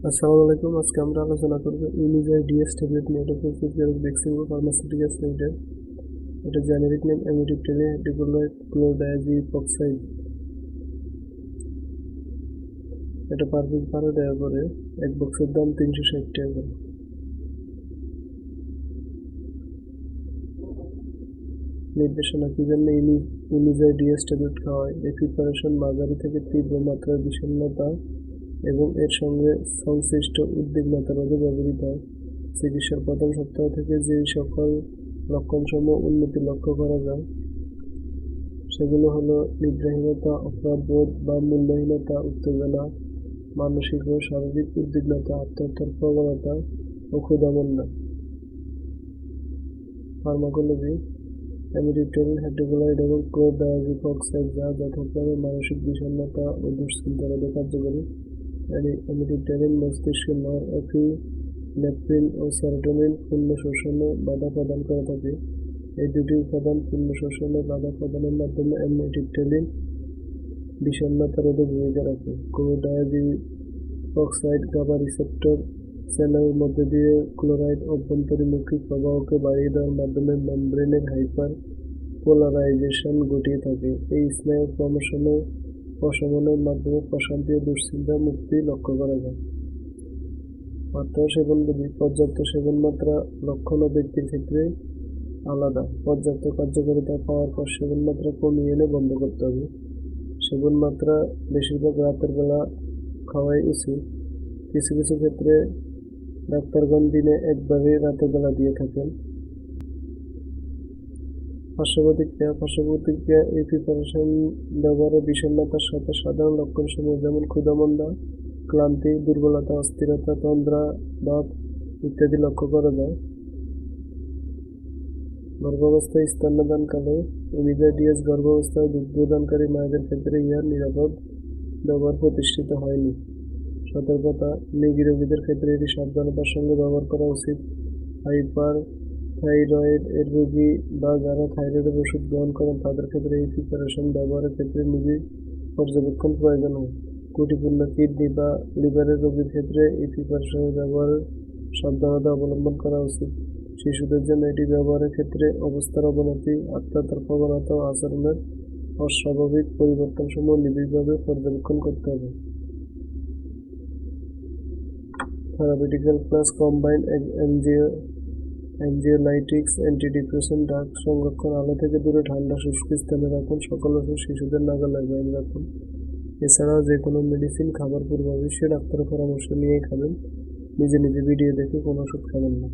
আসসালামু আলাইকুম। আজকে আমরা আলোচনা করব ইউনিজার ডিএস ট্যাবলেট নিয়ে। এটা প্রস্তুতকারক বেক্সিমকো ফার্মাসিউটিক্যালস লিমিটেড। এটা জেনেরিক নেম এমিটিপ্টেলিন হাইড্রোক্লোরাইড ক্লোরোডায়াজিপক্সাইড। এটা পার পিস 12 টাকা করে। এক বক্সের দাম 360 টাকা করে। নির্দেশনা: কি জন্য ইউনিজার ডিএস ট্যাবলেট খাওয়া হয়? এই প্রিপারেশন মাঝারি থেকে তীব্র মাত্রার বিষণ্ণতা এবং এর সঙ্গে সংশ্লিষ্ট উদ্বিগ্নতা রোধে ব্যবহৃত হয়। চিকিৎসার প্রথম সপ্তাহ থেকে যেই সকল লক্ষণসমূহ উন্নতি লক্ষ্য করা যায় সেগুলো হলো নিদ্রাহীনতা, অপরাধবোধ বা মূল্যহীনতা, উত্তেজনা, মানসিক ও শারীরিক উদ্বিগ্নতা, আত্মহত্যার প্রবণতা ও ক্ষুধামন্দা। ফার্মাকোলজি: এমিটিপ্টেলিন হাইড্রোক্লোরাইড এবং ক্লোরোডায়াজিপক্সাইড যা যথাক্রমে মানসিক বিষণ্ণতা ও দুশ্চিন্তা রোধে কার্যকরী। এমিটিপ্টেলিন মস্তিষ্কে নরএপিনেফ্রিন ও সেরোটোনিন পূর্ণ শোষণে বাধা প্রদান করে থাকে। এই দুটি উপাদান পূর্ণ শোষণে বাধা প্রদানের মাধ্যমে এমিটিপ্টেলিন বিষণ্ণতা রোধে ভূমিকা রাখে। ক্লোরোডায়াজিপক্সাইড গাবা রিসেপ্টর চ্যানেলের মধ্য দিয়ে ক্লোরাইড অভ্যন্তরীণমুখী প্রবাহকে বাড়িয়ে দেওয়ার মাধ্যমে মেমব্রেনের হাইপার পোলারাইজেশন ঘটিয়ে থাকে। এই স্নায়ু প্রশমনের মাধ্যমে প্রশান্তি ও দুশ্চিন্তা মুক্তি লক্ষ্য করা যায়। মাত্রা ও সেবনবিধি: পর্যাপ্ত সেবন মাত্রা লক্ষণ ও ব্যক্তির ক্ষেত্রে আলাদা। পর্যাপ্ত কার্যকারিতা পাওয়ার পর সেবন মাত্রা কমিয়ে এনে বন্ধ করতে হবে। সেবন মাত্রা বেশিরভাগ রাতের বেলা খাওয়াই উচিত। কিছু কিছু ক্ষেত্রে ডাক্তারগণ দিনে একবারই রাতের বেলা দিয়ে থাকেন। পার্শ্বপ্রতিক্রিয়া: এই প্রিপারেশন ব্যবহারে বিষণ্ণতার সাথে সাধারণ লক্ষণসমূহ যেমন ক্ষুধামন্দা, ক্লান্তি, দুর্বলতা, অস্থিরতা, তন্দ্রা ভাব ইত্যাদি লক্ষ্য করা যায়। গর্ভাবস্থায় স্তন্যদানকালে ইউনিজার ডিএস গর্ভাবস্থায় দুগ্ধদানকারী মায়েদের ক্ষেত্রে ইহার নিরাপদ ব্যবহার প্রতিষ্ঠিত হয়নি। সতর্কতা: মৃগী রোগীদের ক্ষেত্রে এটি সাবধানতার সঙ্গে ব্যবহার করা উচিত। হাইপার থাইরয়েড এর রোগী বা যারা থাইরয়েডের ওষুধ গ্রহণ করেন তাদের ক্ষেত্রে এই প্রিপারেশন ব্যবহারের ক্ষেত্রে নিবিড় পর্যবেক্ষণ প্রয়োজন হয়। ত্রুটিপূর্ণ কিডনি বা লিভারের রোগীর ক্ষেত্রে এই প্রিপারেশনের ব্যবহারের সাবধানতা অবলম্বন করা উচিত। শিশুদের জন্য এটি ব্যবহারের ক্ষেত্রে অবস্থার অবনতি, আত্মহত্যার প্রবণতা ও আচরণের অস্বাভাবিক পরিবর্তনসমূহ নিবিড়ভাবে পর্যবেক্ষণ করতে হবে। Therapeutical class: combined anxiolytics, antidepressant, drug সংরক্ষণ, আলো থেকে দূরে ঠান্ডা শুষ্ক স্থানে রাখুন, সকল ওষুধ শিশুদের নাগালের বাইরে রাখুন। এছাড়াও যে কোনো মেডিসিন খাবার পূর্বে অবশ্যই ডাক্তারের পরামর্শ নিয়েই খাবেন। নিজে নিজে ভিডিও দেখে কোনো ওষুধ খাবেন না।